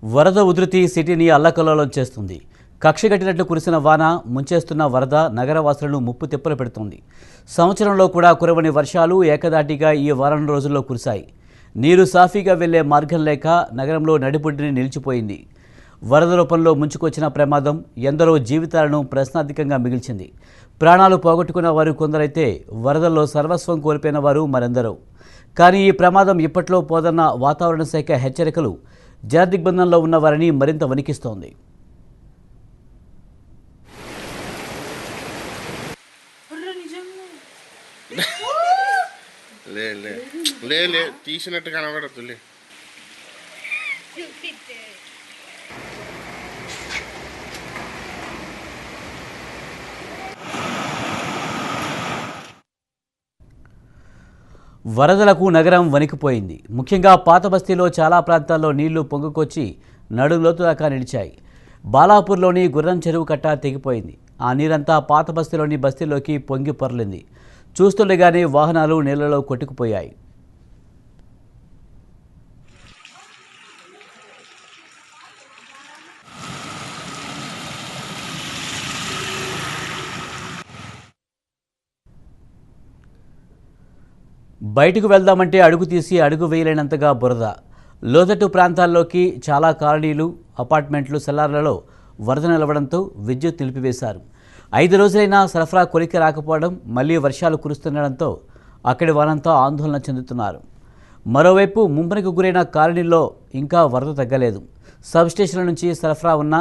వరద ఉధృతి సిటీని అల్లకల్లోలం చేస్తుంది. కక్షగట్టినట్లు కురిసిన వాన ముంచేస్తున్న వరద నగరవాసులను ముప్పు తిప్పలు పెడుతోంది. సంవత్సరంలో కూడా కురవని వర్షాలు ఏకదాటిగా ఈ వారం రోజుల్లో కురిశాయి. నీరు సాఫీగా వెళ్లే మార్గం లేక నగరంలో నడిబొడ్డుని నిలిచిపోయింది. వరద రూపంలో ముంచుకొచ్చిన ప్రమాదం ఎందరో జీవితాలను ప్రశ్నార్థకంగా మిగిల్చింది. ప్రాణాలు పోగొట్టుకున్న వారు కొందరైతే వరదల్లో సర్వస్వం కోల్పోయిన వారు మరెందరో. కానీ ఈ ప్రమాదం ఇప్పట్లో పోదన్న వాతావరణ శాఖ హెచ్చరికలు జలదిగ్బంధంలో ఉన్న వారిని మరింత వణికిస్తోంది. తీసినట్టు కనబడుతుంది. వరదలకు నగరం వణికిపోయింది. ముఖ్యంగా పాత బస్తీలో చాలా ప్రాంతాల్లో నీళ్లు పొంగుకొచ్చి నడులోతు దాకా నిలిచాయి. బాలాపూర్లోని గుర్రం చెరువు కట్ట తెగిపోయింది. ఆ నీరంతా పాత బస్తీలోని బస్తీలోకి పొంగి పొరలింది. చూస్తుండగానే వాహనాలు నీళ్లలో కొట్టుకుపోయాయి. బయటకు వెళ్దామంటే అడుగు తీసి అడుగు వేయలేనంతగా బురద. లోతట్టు ప్రాంతాల్లోకి చాలా కాలనీలు, అపార్ట్మెంట్లు, సెల్లార్లలో వరద నిలవడంతో విద్యుత్ నిలిపివేశారు. 5 రోజులైనా సరఫరా కొలిక్కి రాకపోవడం, మళ్లీ వర్షాలు కురుస్తుండడంతో అక్కడి వారంతా ఆందోళన చెందుతున్నారు. మరోవైపు ముంపునకు గురైన కాలనీల్లో ఇంకా వరద తగ్గలేదు. సబ్స్టేషన్ల నుంచి సరఫరా ఉన్న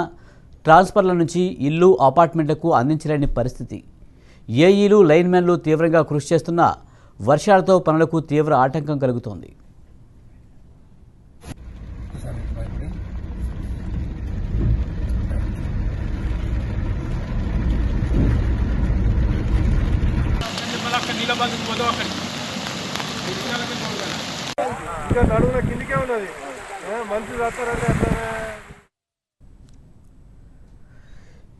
ట్రాన్స్ఫర్ల నుంచి ఇల్లు, అపార్ట్మెంట్లకు అందించలేని పరిస్థితి. ఏఈలు, లైన్మెన్లు తీవ్రంగా కృషి చేస్తున్నా వర్షాలతో పనులకు తీవ్ర ఆటంకం కలుగుతోంది.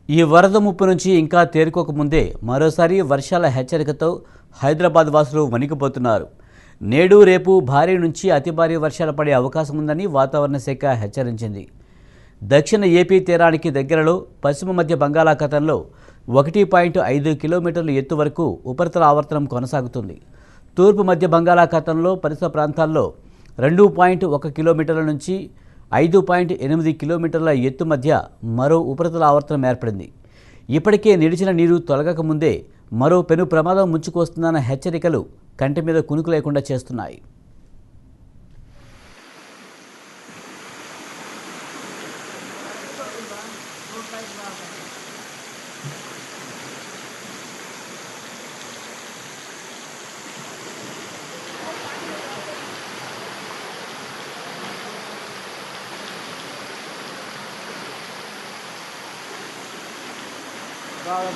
ఈ వరద ముప్పు నుంచి ఇంకా తేరుకోకముందే మరోసారి వర్షాల హెచ్చరికతో హైదరాబాద్ వాసులు వణికిపోతున్నారు. నేడు రేపు భారీ నుంచి అతి భారీ వర్షాలు పడే అవకాశం ఉందని వాతావరణ శాఖ హెచ్చరించింది. దక్షిణ ఏపీ తీరానికి దగ్గరలో పశ్చిమ మధ్య బంగాళాఖాతంలో 1.5 కిలోమీటర్ల ఎత్తు వరకు ఉపరితల ఆవర్తనం కొనసాగుతుంది. తూర్పు మధ్య బంగాళాఖాతంలో పరిసర ప్రాంతాల్లో 2.1 కిలోమీటర్ల నుంచి 5.8 కిలోమీటర్ల ఎత్తు మధ్య మరో ఉపరితల ఆవర్తనం ఏర్పడింది. ఇప్పటికే నిలిచిన నీరు తొలగకముందే మరో పెను ప్రమాదం ముంచుకొస్తుందన్న హెచ్చరికలు కంటి మీద కునుకు లేకుండా చేస్తున్నాయి.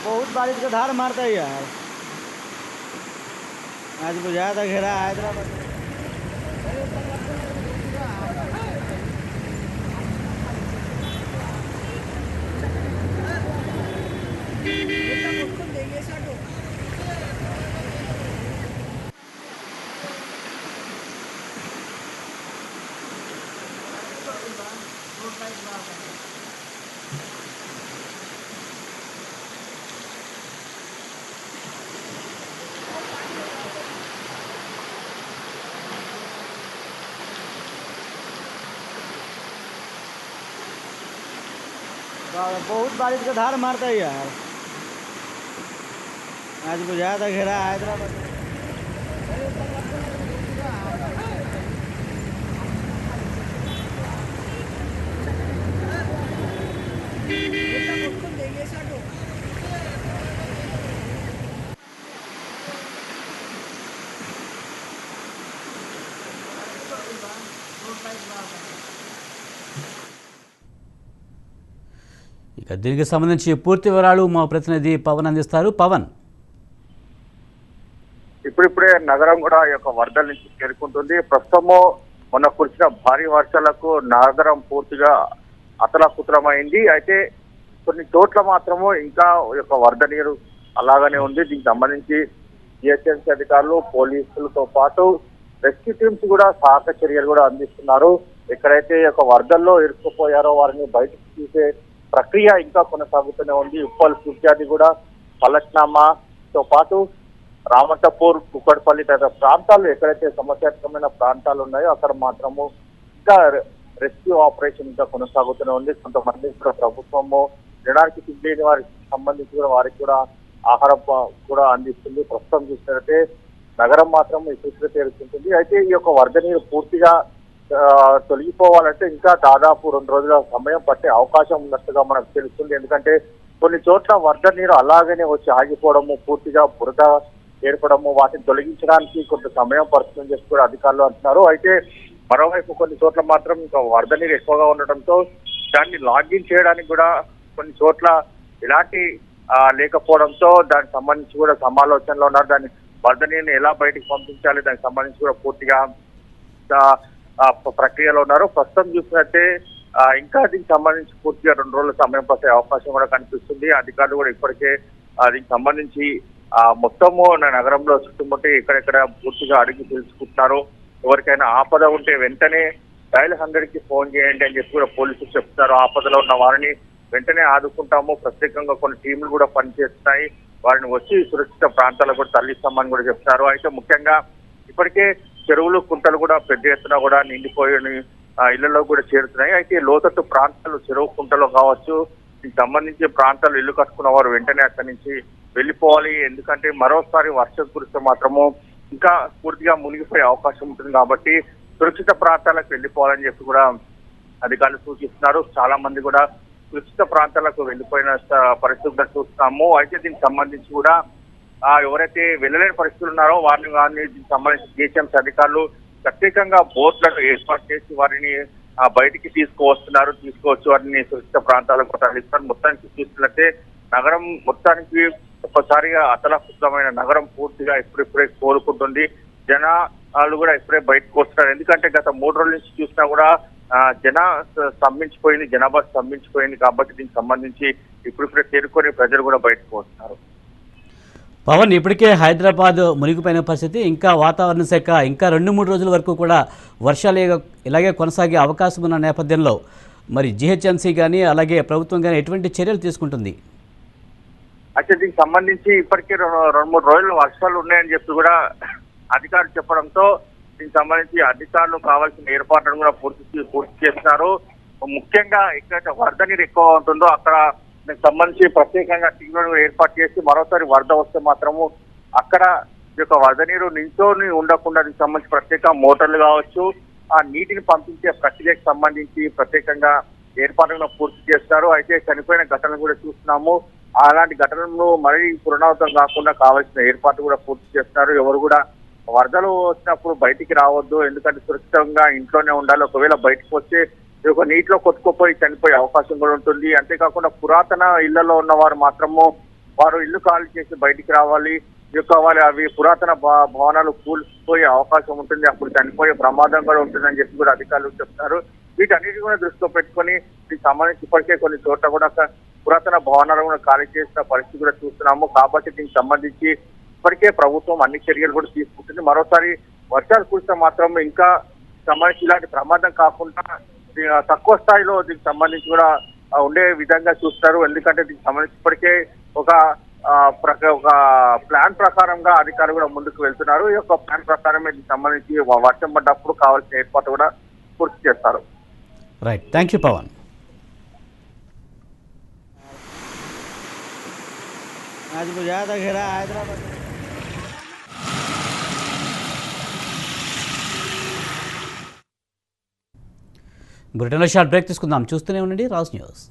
बहुत बारिश का धार मारता है यार। आज बुझाया था घेरा हैदराबाद। बहुत बारिश का धार मारता है यार। आज बुझाया था घेरा हैदराबाद। ఇక దీనికి సంబంధించి పూర్తి వివరాలు మా ప్రతినిధి పవన్ అందిస్తారు. పవన్, ఇప్పుడిప్పుడే నగరం కూడా ఈ యొక్క వరదల నుంచి చేరుకుంటుంది. ప్రస్తుతము మొన్న కురిసిన భారీ వర్షాలకు నగరం పూర్తిగా అతలాకుతలమైంది. అయితే కొన్ని చోట్ల మాత్రము ఇంకా ఈ యొక్క వరద నీరు అలాగనే ఉంది. దీనికి సంబంధించి జిహెచ్ఎంసీ అధికారులు, పోలీసులతో పాటు రెస్క్యూ టీమ్స్ కూడా సహాయక చర్యలు కూడా అందిస్తున్నారు. ఎక్కడైతే ఈ యొక్క వరదల్లో ఇరుక్కుపోయారో వారిని బయటకు తీసే ప్రక్రియ ఇంకా కొనసాగుతూనే ఉంది. ఉప్పల్ కుర్జాది కూడా పలక్నామాతో పాటు రామటపూర్ కుక్కడపల్లి తదితర ప్రాంతాలు ఎక్కడైతే సమస్యాత్మకమైన ప్రాంతాలు ఉన్నాయో అక్కడ మాత్రము ఇంకా రెస్క్యూ ఆపరేషన్ ఇంకా కొనసాగుతూనే ఉంది. కొంతమంది కూడా ప్రభుత్వము జనానికి తిండి వారికి సంబంధించి కూడా వారికి కూడా ఆహారం కూడా అందిస్తుంది. ప్రస్తుతం చూసినట్లయితే నగరం మాత్రం ఇసుక తేరుకుంటుంది. అయితే ఈ యొక్క వరద నీరు పూర్తిగా తొలగిపోవాలంటే ఇంకా దాదాపు 2 రోజుల సమయం పట్టే అవకాశం ఉన్నట్టుగా మనకు తెలుస్తుంది. ఎందుకంటే కొన్ని చోట్ల వరద నీరు అలాగనే వచ్చి ఆగిపోవడము, పూర్తిగా బురద ఏర్పడము, వాటిని తొలగించడానికి కొంత సమయం పడుతుందని చెప్పి కూడా అధికారులు అంటున్నారు. అయితే మరోవైపు కొన్ని చోట్ల మాత్రం ఇంకా వరద నీరు ఎక్కువగా ఉండటంతో దాన్ని లాగిన్ చేయడానికి కూడా కొన్ని చోట్ల ఎలాంటి లేకపోవడంతో దానికి సంబంధించి కూడా సమాలోచనలో ఉన్నారు. దాన్ని వరద నీరుని ఎలా బయటికి పంపించాలి దానికి సంబంధించి కూడా పూర్తిగా ప్రక్రియలో ఉన్నారు. ప్రస్తుతం చూసినట్టే ఇంకా దీనికి సంబంధించి పూర్తిగా 2 రోజుల సమయం పట్టే అవకాశం కూడా కనిపిస్తుంది. అధికారులు కూడా ఇప్పటికే దీనికి సంబంధించి మొత్తము నగరంలో చుట్టుముట్టి ఎక్కడెక్కడ పూర్తిగా అడిగి తెలుసుకుంటున్నారు. ఎవరికైనా ఆపద ఉంటే వెంటనే డయల్ 100కి ఫోన్ చేయండి అని చెప్పి కూడా పోలీసులు చెప్తున్నారు. ఆపదలో ఉన్న వారిని వెంటనే ఆదుకుంటాము, ప్రత్యేకంగా కొన్ని టీంలు కూడా పనిచేస్తున్నాయి, వారిని వచ్చి సురక్షిత ప్రాంతాలకు కూడా తరలిస్తామని కూడా చెప్తున్నారు. అయితే ముఖ్యంగా ఇప్పటికే చెరువులు కుంటలు కూడా పెద్ద ఎత్తున కూడా నిండిపోయి ఇళ్లలో కూడా చేరుతున్నాయి. అయితే లోతట్టు ప్రాంతాలు చెరువు కుంటలు కావచ్చు, దీనికి సంబంధించి ప్రాంతాలు ఇల్లు కట్టుకున్న వారు వెంటనే అక్కడి నుంచి వెళ్ళిపోవాలి. ఎందుకంటే మరోసారి వర్షం కురిస్తే మాత్రము ఇంకా పూర్తిగా మునిగిపోయే అవకాశం ఉంటుంది కాబట్టి సురక్షిత ప్రాంతాలకు వెళ్ళిపోవాలని చెప్పి కూడా అధికారులు సూచిస్తున్నారు. చాలా మంది కూడా సురక్షిత ప్రాంతాలకు వెళ్ళిపోయిన పరిస్థితులు చూస్తున్నాము. అయితే దీనికి సంబంధించి కూడా ఎవరైతే వెళ్ళలేని పరిస్థితులు ఉన్నారో వారిని దీనికి సంబంధించి జిహెచ్ఎంసీ అధికారులు ప్రత్యేకంగా బోట్లను ఏర్పాటు చేసి వారిని బయటికి తీసుకువచ్చి వారిని సురక్షిత ప్రాంతాలకు తరలిస్తారు. మొత్తానికి చూసినట్లయితే నగరం మొత్తానికి ఒక్కసారిగా అతలాకుతలమైన నగరం పూర్తిగా ఇప్పుడిప్పుడే కోలుకుంటుంది. జనాలు కూడా ఇప్పుడే బయటకు వస్తున్నారు. ఎందుకంటే గత 3 రోజుల నుంచి చూసినా కూడా జనాభా స్తంభించిపోయింది కాబట్టి దీనికి సంబంధించి ఇప్పుడిప్పుడే తేరుకొని ప్రజలు కూడా బయటకు వస్తున్నారు. పవన్, ఇప్పటికే హైదరాబాద్ మునిగిపోయిన పరిస్థితి, ఇంకా వాతావరణ శాఖ ఇంకా 2-3 రోజుల వరకు కూడా వర్షాలు ఇలాగే కొనసాగే అవకాశం ఉన్న నేపథ్యంలో మరి జిహెచ్ఎంసీ కానీ అలాగే ప్రభుత్వం కానీ ఎటువంటి చర్యలు తీసుకుంటుంది? అయితే దీనికి సంబంధించి ఇప్పటికే 2-3 రోజులు వర్షాలు ఉన్నాయని చెప్పి కూడా అధికారులు చెప్పడంతో దీనికి సంబంధించి అధికారులు కావాల్సిన ఏర్పాట్లను కూడా పూర్తి చేస్తున్నారు. ముఖ్యంగా ఎక్కడైతే వరద నీరు ఎక్కువ ఉంటుందో అక్కడ దీనికి సంబంధించి ప్రత్యేకంగా టీంలను ఏర్పాటు చేసి మరోసారి వరద వస్తే మాత్రము అక్కడ ఈ యొక్క వరద నీరు నించోని ఉండకుండా దీనికి సంబంధించి ప్రత్యేక మోటార్లు కావచ్చు, ఆ నీటిని పంపించే ప్రక్రియకు సంబంధించి ప్రత్యేకంగా ఏర్పాట్లను పూర్తి చేస్తారు. అయితే చనిపోయిన ఘటనలు కూడా చూస్తున్నాము. అలాంటి ఘటనలు మరీ పునరావృతం కాకుండా కావాల్సిన ఏర్పాట్లు కూడా పూర్తి చేస్తున్నారు. ఎవరు కూడా వరదలు వచ్చినప్పుడు బయటికి రావద్దు, ఎందుకంటే సురక్షితంగా ఇంట్లోనే ఉండాలి. ఒకవేళ బయటకు వస్తే ఒక నీటిలో కొట్టుకుపోయి చనిపోయే అవకాశం కూడా ఉంటుంది. అంతేకాకుండా పురాతన ఇళ్లలో ఉన్న వారు మాత్రము వారు ఇల్లు ఖాళీ చేసి బయటికి రావాలి. అవి పురాతన భవనాలు కూలిపోయే అవకాశం ఉంటుంది, అప్పుడు చనిపోయే ప్రమాదం కూడా ఉంటుందని చెప్పి కూడా అధికారులు చెప్తున్నారు. వీటన్నిటి కూడా దృష్టిలో పెట్టుకొని దీనికి సంబంధించి ఇప్పటికే కొన్ని చోట్ల కూడా పురాతన భవనాలు కూడా ఖాళీ చేసిన పరిస్థితి కూడా చూస్తున్నాము. కాబట్టి దీనికి సంబంధించి ఇప్పటికే ప్రభుత్వం అన్ని చర్యలు కూడా తీసుకుంటుంది. మరోసారి వర్షాలు కురిస్తే మాత్రం ఇంకా సంబంధించి ఇలాంటి ప్రమాదం కాకుండా తక్కువ స్థాయిలో దీనికి సంబంధించి కూడా ఉండే విధంగా చూస్తారు. ఎందుకంటే దీనికి సంబంధించి ఇప్పటికే ఒక ప్లాన్ ప్రకారంగా అధికారులు కూడా ముందుకు వెళ్తున్నారు. ఈ యొక్క ప్లాన్ ప్రకారమే దీనికి సంబంధించి వర్షం పడ్డప్పుడు కావాల్సిన ఏర్పాటు కూడా పూర్తి చేస్తారు. Right, thank you Pavan. आज बुझा था घेरा हैदराबाद। బ్రిటన్లో షార్ట్ బ్రేక్ తీసుకుందాం. చూస్తూనే ఉండండి రాజ్ న్యూస్.